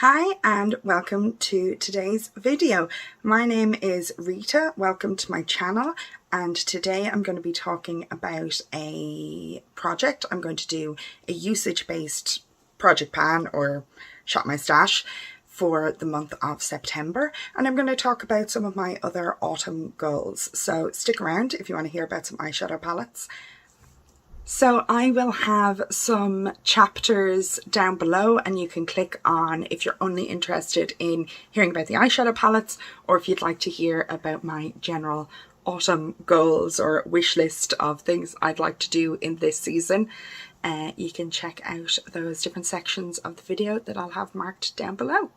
Hi and welcome to today's video. My name is Rita. Welcome to my channel, and today I'm going to be talking about a project. I'm going to do a usage-based project pan or shop my stash for the month of September, and I'm going to talk about some of my other autumn goals. So stick around if you want to hear about some eyeshadow palettes. So I will have some chapters down below, and you can click on if you're only interested in hearing about the eyeshadow palettes, or if you'd like to hear about my general autumn goals or wish list of things I'd like to do in this season. You can check out those different sections of the video that I'll have marked down below.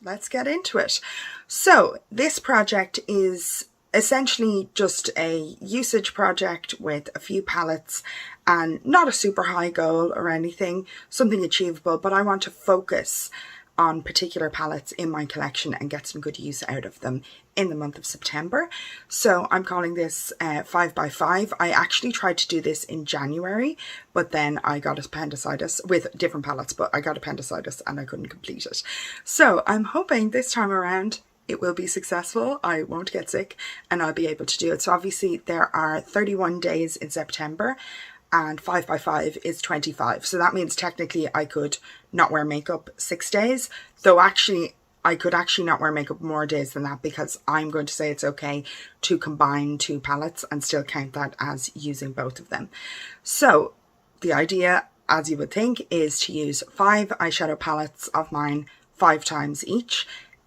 Let's get into it. So this project is essentially just a usage project with a few palettes and not a super high goal or anything, something achievable, but I want to focus on particular palettes in my collection and get some good use out of them in the month of September. So I'm calling this 5x5. I actually tried to do this in January, but then I got appendicitis with different palettes, but I got appendicitis and I couldn't complete it. So I'm hoping this time around it will be successful. I won't get sick and I'll be able to do it. So obviously there are 31 days in September and 5x5 is 25. So that means technically I could not wear makeup 6 days, though actually I could actually not wear makeup more days than that, because I'm going to say it's okay to combine two palettes and still count that as using both of them. So the idea, as you would think, is to use 5 eyeshadow palettes of mine 5 times each.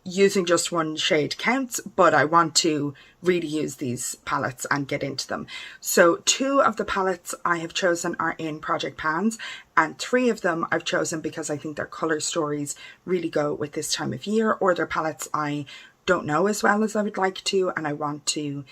Using just one shade counts, but I want to really use these palettes and get into them. So 2 of the palettes I have chosen are in project pans, and 3 of them I've chosen because I think their color stories really go with this time of year, or they're palettes I don't know as well as I would like to, and I want to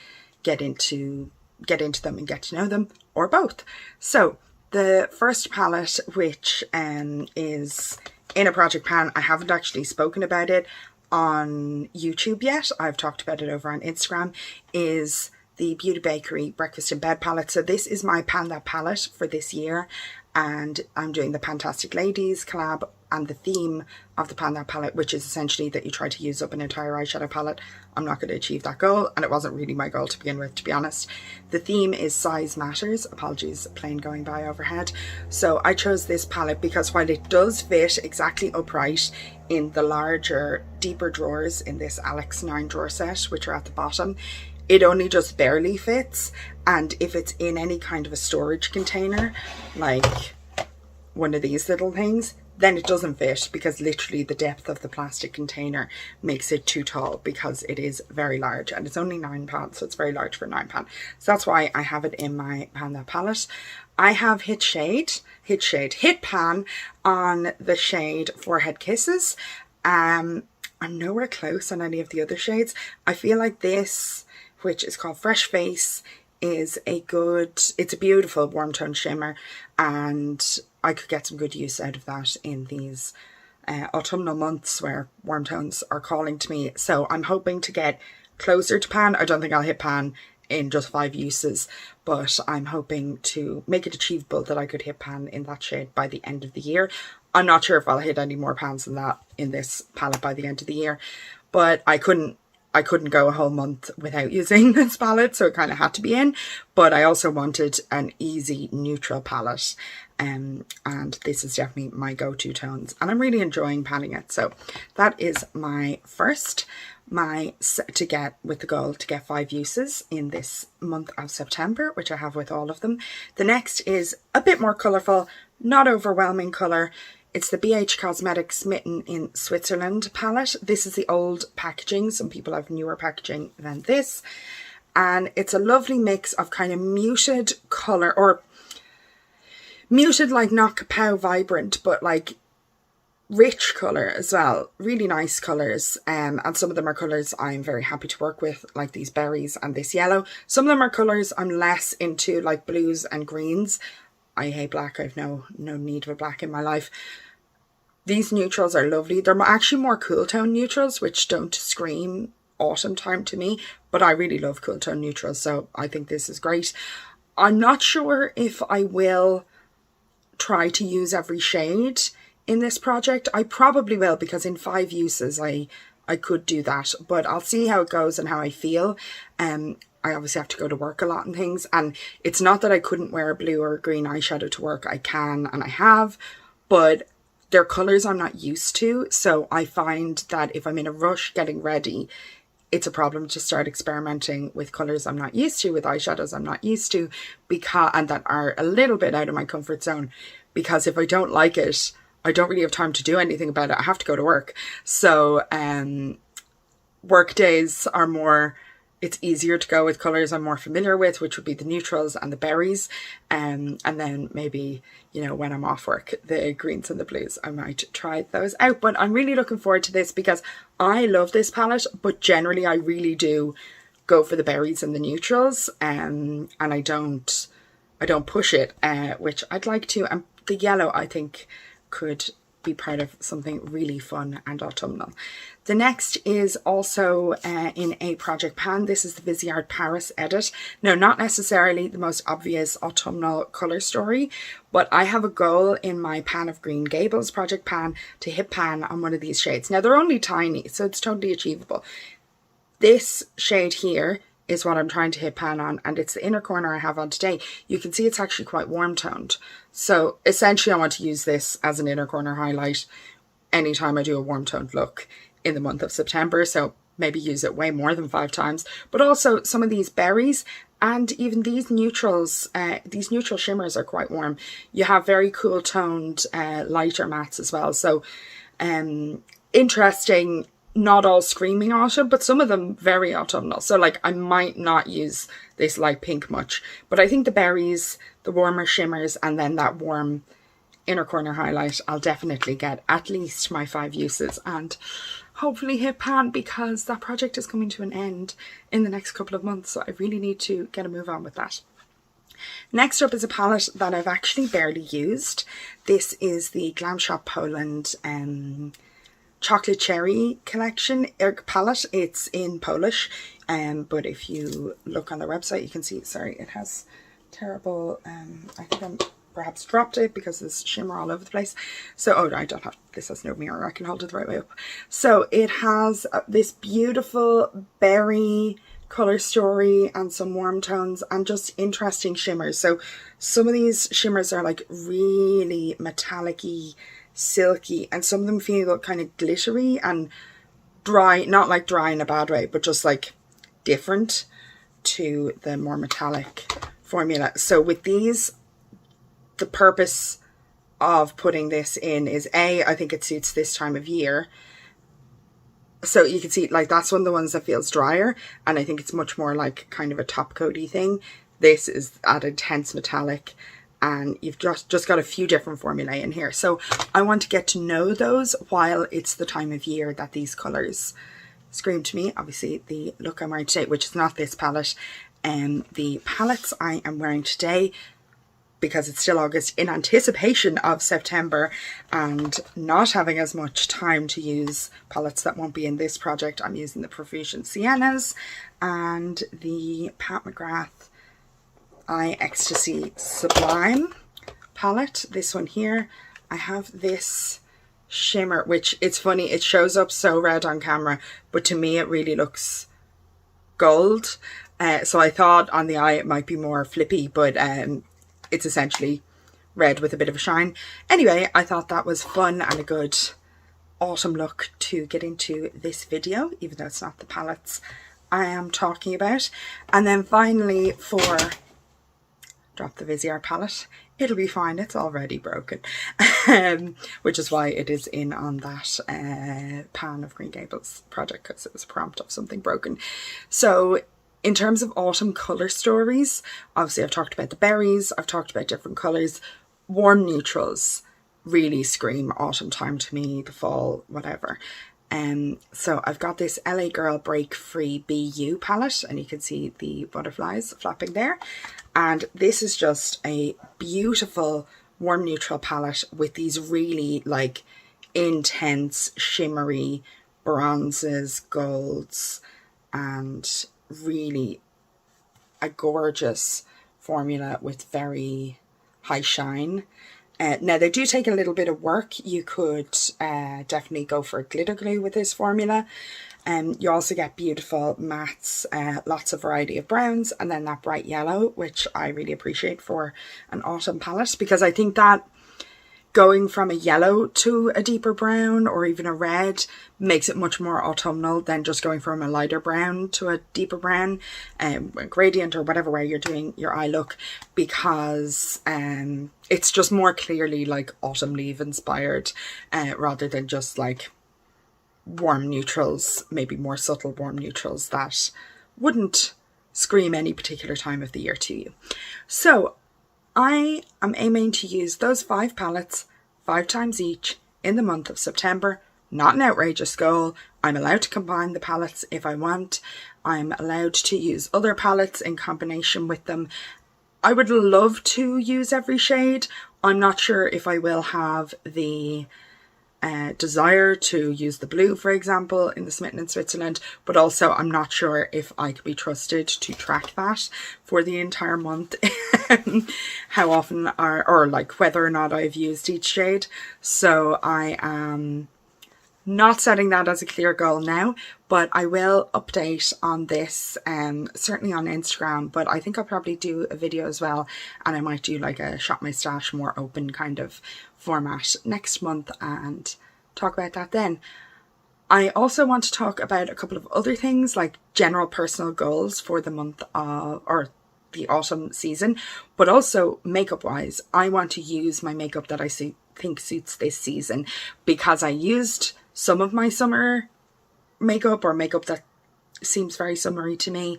get into them and get to know them, or both. So the first palette, which is in a project pan, I haven't actually spoken about it on YouTube yet, I've talked about it over on Instagram, is the Beauty Bakerie Breakfast in Bed palette. So this is my Pan That palette for this year, and I'm doing the Fantastic Ladies collab, and the theme of the Pan That palette, which is essentially that you try to use up an entire eyeshadow palette. I'm not going to achieve that goal, and it wasn't really my goal to begin with, to be honest. The theme is Size Matters. Apologies, plane going by overhead. So I chose this palette because while it does fit exactly upright in the larger, deeper drawers in this Alex 9 drawer set, which are at the bottom, it only just barely fits. And if it's in any kind of a storage container, like one of these little things, then it doesn't fit, because literally the depth of the plastic container makes it too tall, because it is very large, and it's only £9, so it's very large for £9. So that's why I have it in my Pan That palette. I have Hit Pan on the shade Forehead Kisses. I'm nowhere close on any of the other shades. I feel like this, which is called Fresh Face, is it's a beautiful warm tone shimmer, and I could get some good use out of that in these autumnal months where warm tones are calling to me. So I'm hoping to get closer to pan. I don't think I'll hit pan in just 5 uses, but I'm hoping to make it achievable that I could hit pan in that shade by the end of the year. I'm not sure if I'll hit any more pans than that in this palette by the end of the year, but I couldn't go a whole month without using this palette, so it kind of had to be in. But I also wanted an easy neutral palette, and this is definitely my go-to tones, and I'm really enjoying panning it. So that is my first, to get with the goal to get 5 uses in this month of September, which I have with all of them. The next is a bit more colourful, not overwhelming colour. It's the BH Cosmetics Smitten in Switzerland palette. This is the old packaging. Some people have newer packaging than this. And it's a lovely mix of kind of muted colour, or muted, like not kapow vibrant, but like rich colour as well. Really nice colours. And some of them are colours I'm very happy to work with, like these berries and this yellow. Some of them are colours I'm less into, like blues and greens. I hate black. I have no need of a black in my life. These neutrals are lovely. They're actually more cool tone neutrals, which don't scream autumn time to me, but I really love cool tone neutrals, so I think this is great. I'm not sure if I will try to use every shade in this project. I probably will, because in 5 uses I could do that, but I'll see how it goes and how I feel. I obviously have to go to work a lot and things, and it's not that I couldn't wear a blue or a green eyeshadow to work. I can, and I have, but they're colours I'm not used to, so I find that if I'm in a rush getting ready, it's a problem to start experimenting with colours I'm not used to, with eyeshadows I'm not used to, and that are a little bit out of my comfort zone, because if I don't like it, I don't really have time to do anything about it. I have to go to work. So work days are more, it's easier to go with colours I'm more familiar with, which would be the neutrals and the berries. And then maybe, you know, when I'm off work, the greens and the blues, I might try those out. But I'm really looking forward to this, because I love this palette, but generally I really do go for the berries and the neutrals. And I don't push it, which I'd like to. And the yellow, I think, could be part of something really fun and autumnal. The next is also in a project pan. This is the Viseart Paris edit. Now, not necessarily the most obvious autumnal colour story, but I have a goal in my pan of green Gables project pan to hit pan on one of these shades. Now, they're only tiny, so it's totally achievable. This shade here is what I'm trying to hit pan on, and it's the inner corner I have on today. You can see it's actually quite warm toned. So essentially I want to use this as an inner corner highlight anytime I do a warm toned look in the month of September. So maybe use it way more than 5 times. But also some of these berries and even these neutrals, these neutral shimmers are quite warm. You have very cool toned lighter mattes as well. So interesting. Not all screaming autumn, but some of them very autumnal. So like I might not use this light pink much, but I think the berries, the warmer shimmers, and then that warm inner corner highlight, I'll definitely get at least my 5 uses and hopefully hit pan, because that project is coming to an end in the next couple of months. So I really need to get a move on with that. Next up is a palette that I've actually barely used. This is the Glam Shop Poland chocolate cherry collection palette. It's in Polish, but if you look on their website you can see, sorry, it has terrible I think I'm perhaps dropped it because there's shimmer all over the place. So I don't have, this has no mirror, I can hold it the right way up. So it has this beautiful berry color story and some warm tones and just interesting shimmers. So some of these shimmers are like really metallic-y, silky, and some of them feel kind of glittery and dry, not like dry in a bad way, but just like different to the more metallic formula. So with these, the purpose of putting this in is I think it suits this time of year. So you can see, like, that's one of the ones that feels drier, and I think it's much more like kind of a top coaty thing. This is at intense metallic, and you've just got a few different formulae in here. So I want to get to know those while it's the time of year that these colours scream to me. Obviously the look I'm wearing today, which is not this palette, the palettes I am wearing today, because it's still August, in anticipation of September and not having as much time to use palettes that won't be in this project, I'm using the Profusion Siennas and the Pat McGrath Ecstasy Sublime palette. This one here, I have this shimmer, which, it's funny, it shows up so red on camera, but to me it really looks gold. So I thought on the eye it might be more flippy, but it's essentially red with a bit of a shine. Anyway, I thought that was fun and a good autumn look to get into this video, even though it's not the palettes I am talking about. And then finally, for drop the Viseart palette, it'll be fine, it's already broken, which is why it is in on that pan of Green Gables project, because it was a prompt of something broken. So in terms of autumn colour stories, obviously I've talked about the berries, I've talked about different colours. Warm neutrals really scream autumn time to me, the fall, whatever. So I've got this LA Girl Break Free BU palette, and you can see the butterflies flapping there. And this is just a beautiful warm neutral palette with these really like intense shimmery bronzes, golds, and really a gorgeous formula with very high shine. Now they do take a little bit of work. You could definitely go for glitter glue with this formula. You also get beautiful mattes, lots of variety of browns, and then that bright yellow, which I really appreciate for an autumn palette, because I think that going from a yellow to a deeper brown or even a red makes it much more autumnal than just going from a lighter brown to a deeper brown, gradient or whatever way you're doing your eye look, because it's just more clearly like autumn leaf inspired, rather than just like warm neutrals, maybe more subtle warm neutrals that wouldn't scream any particular time of the year to you. So I am aiming to use those 5 palettes 5 times each in the month of September. Not an outrageous goal. I'm allowed to combine the palettes if I want. I'm allowed to use other palettes in combination with them. I would love to use every shade. I'm not sure if I will have the desire to use the blue, for example, in the Smitten in Switzerland, but also I'm not sure if I could be trusted to track that for the entire month, how often or like whether or not I've used each shade. So I am not setting that as a clear goal now, but I will update on this, certainly on Instagram, but I think I'll probably do a video as well, and I might do like a shop my stash more open kind of format next month and talk about that then. I also want to talk about a couple of other things, like general personal goals for the month of, or the autumn season, but also makeup wise. I want to use my makeup that I think suits this season, because I used some of my summer makeup, or makeup that seems very summery to me,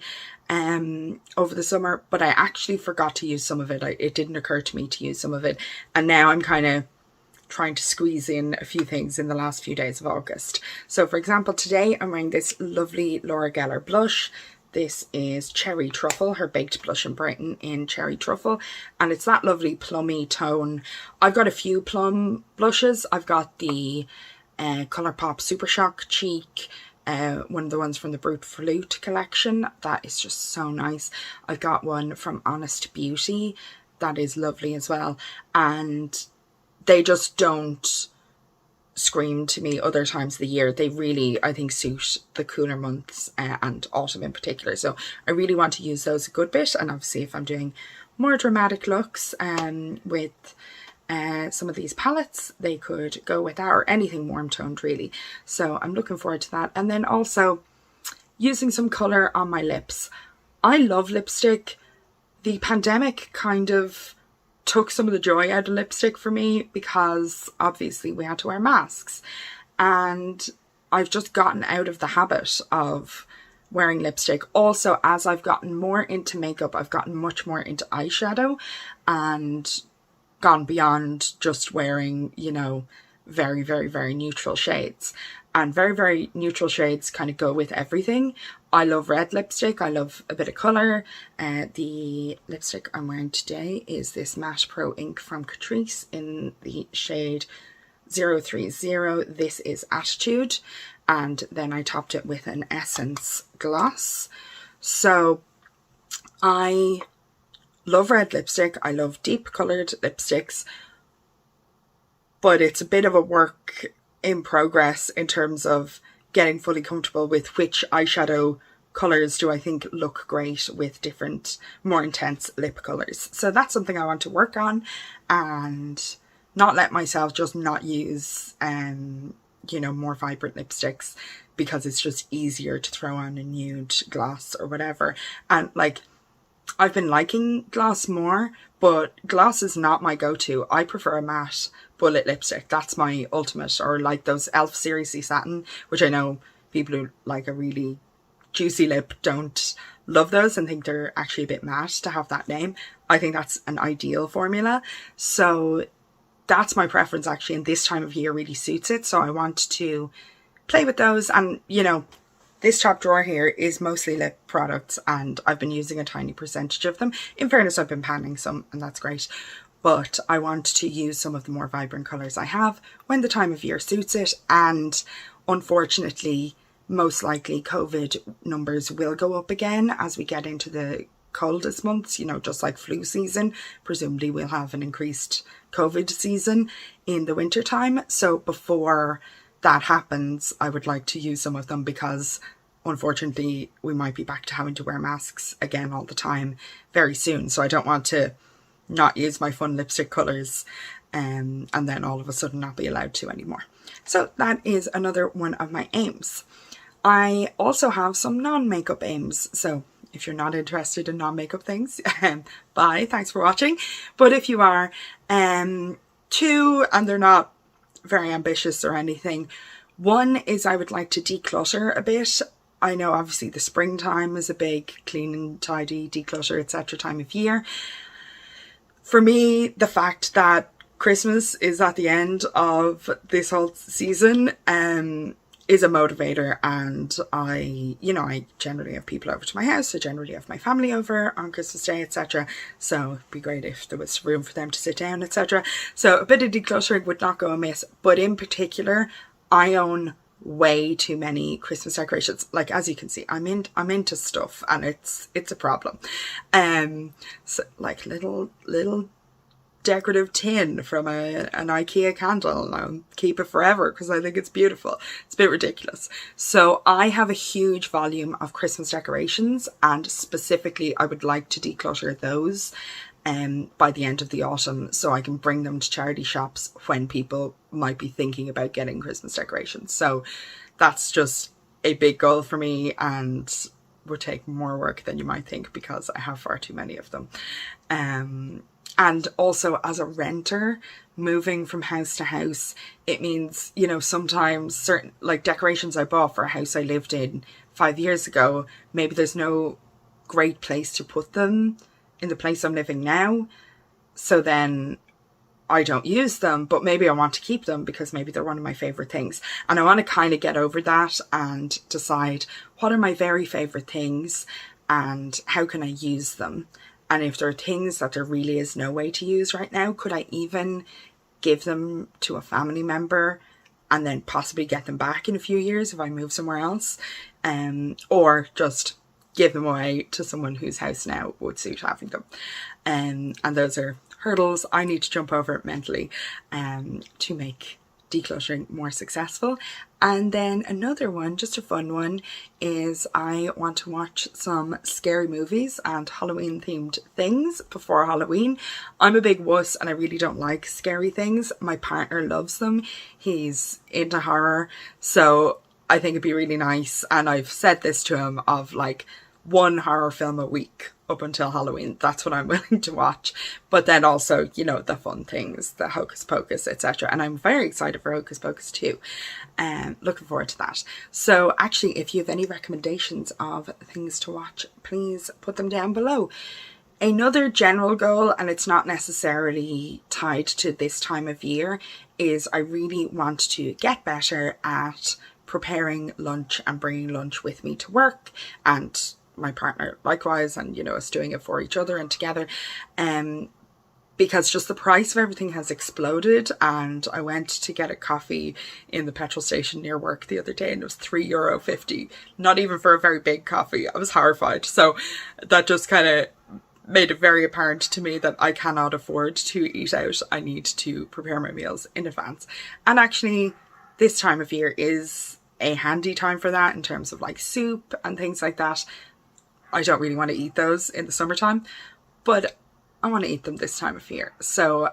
over the summer, but I actually forgot to use some of it. It didn't occur to me to use some of it, and now I'm kind of trying to squeeze in a few things in the last few days of August. So for example, today I'm wearing this lovely Laura Geller blush. This is Cherry Truffle, her baked blush in Brighten in Cherry Truffle, and it's that lovely plummy tone. I've got a few plum blushes. I've got the Colourpop Super Shock Cheek, one of the ones from the Brute Flute collection. That is just so nice. I've got one from Honest Beauty that is lovely as well, and they just don't scream to me other times of the year. They really, I think, suit the cooler months, and autumn in particular. So I really want to use those a good bit, and obviously if I'm doing more dramatic looks with some of these palettes, they could go with that, or anything warm toned really. So I'm looking forward to that. And then also using some colour on my lips. I love lipstick. The pandemic kind of took some of the joy out of lipstick for me, because obviously we had to wear masks, and I've just gotten out of the habit of wearing lipstick. Also, as I've gotten more into makeup, I've gotten much more into eyeshadow and gone beyond just wearing, you know, very, very, very neutral shades. And very, very neutral shades kind of go with everything. I love red lipstick. I love a bit of colour. The lipstick I'm wearing today is this Matte Pro Ink from Catrice in the shade 030. This is Attitude. And then I topped it with an Essence gloss. So I love red lipstick. I love deep coloured lipsticks. But it's a bit of a work in progress in terms of getting fully comfortable with which eyeshadow colours do I think look great with different more intense lip colours. So that's something I want to work on, and not let myself just not use you know, more vibrant lipsticks because it's just easier to throw on a nude gloss or whatever. And like, I've been liking gloss more, but gloss is not my go-to. I prefer a matte bullet lipstick. That's my ultimate. Or like those e.l.f. Seriously Satin, which I know people who like a really juicy lip don't love those and think they're actually a bit matte to have that name. I think that's an ideal formula. So that's my preference actually, and this time of year really suits it. So I want to play with those, and you know, this top drawer here is mostly lip products, and I've been using a tiny percentage of them. In fairness, I've been panning some, and that's great. But I want to use some of the more vibrant colours I have when the time of year suits it. And unfortunately, most likely COVID numbers will go up again as we get into the coldest months, you know, just like flu season. Presumably we'll have an increased COVID season in the winter time. So before that happens, I would like to use some of them, because unfortunately we might be back to having to wear masks again all the time very soon. So I don't want to not use my fun lipstick colours and then all of a sudden not be allowed to anymore. So that is another one of my aims. I also have some non-makeup aims. So if you're not interested in non-makeup things, bye, thanks for watching. But if you are, two, and they're not very ambitious or anything. One is I would like to declutter a bit. I know obviously the springtime is a big clean and tidy, declutter, etc. time of year. For me, the fact that Christmas is at the end of this whole season is a motivator, and I generally have people over to my house. I generally have my family over on Christmas Day, etc. So it'd be great if there was room for them to sit down, etc. So a bit of decluttering would not go amiss. But in particular, I own way too many Christmas decorations. Like, as you can see, I'm into stuff, and it's a problem. So like little decorative tin from an IKEA candle, and I'll keep it forever because I think it's beautiful. It's a bit ridiculous. So I have a huge volume of Christmas decorations, and specifically I would like to declutter those by the end of the autumn, so I can bring them to charity shops when people might be thinking about getting Christmas decorations. So that's just a big goal for me, and would take more work than you might think because I have far too many of them. And also, as a renter, moving from house to house, it means, you know, sometimes certain, like, decorations I bought for a house I lived in 5 years ago, maybe there's no great place to put them in the place I'm living now. So then I don't use them, but maybe I want to keep them because maybe they're one of my favourite things. And I want to kind of get over that and decide what are my very favourite things and how can I use them. And if there are things that there really is no way to use right now, could I even give them to a family member and then possibly get them back in a few years if I move somewhere else? Or just give them away to someone whose house now would suit having them. And those are hurdles I need to jump over mentally to make decluttering more successful. And then another one, just a fun one, is I want to watch some scary movies and Halloween themed things before Halloween. I'm a big wuss and I really don't like scary things. My partner loves them. He's into horror. So I think it'd be really nice. And I've said this to him of like one horror film a week up until Halloween. That's what I'm willing to watch. But then also, you know, the fun things, the Hocus Pocus, etc. And I'm very excited for Hocus Pocus too. Looking forward to that. So actually, if you have any recommendations of things to watch, please put them down below. Another general goal, and it's not necessarily tied to this time of year, is I really want to get better at preparing lunch and bringing lunch with me to work, and my partner likewise, and you know, us doing it for each other and together, because just the price of everything has exploded. And I went to get a coffee in the petrol station near work the other day and it was €3.50, not even for a very big coffee. I was horrified. So that just kind of made it very apparent to me that I cannot afford to eat out. I need to prepare my meals in advance. And actually this time of year is a handy time for that in terms of like soup and things like that. I don't really want to eat those in the summertime, but I want to eat them this time of year. So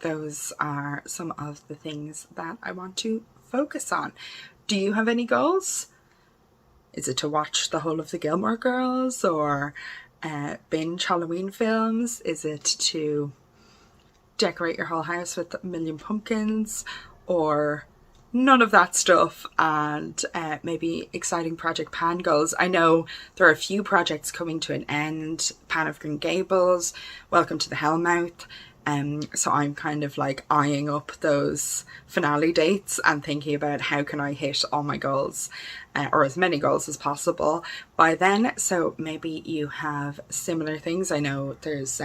those are some of the things that I want to focus on. Do you have any goals? Is it to watch the whole of the Gilmore Girls or binge Halloween films? Is it to decorate your whole house with a million pumpkins, or none of that stuff, and maybe exciting Project Pan goals? I know there are a few projects coming to an end. Pan of Green Gables, Welcome to the Hellmouth. So I'm kind of like eyeing up those finale dates and thinking about how can I hit all my goals, or as many goals as possible by then. So maybe you have similar things. I know there's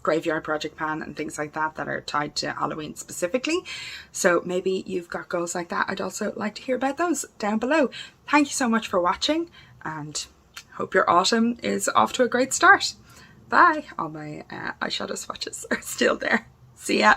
Graveyard Project Pan and things like that that are tied to Halloween specifically. So maybe you've got goals like that. I'd also like to hear about those down below. Thank you so much for watching, and hope your autumn is off to a great start. bye. All my eyeshadow swatches are still there. See ya.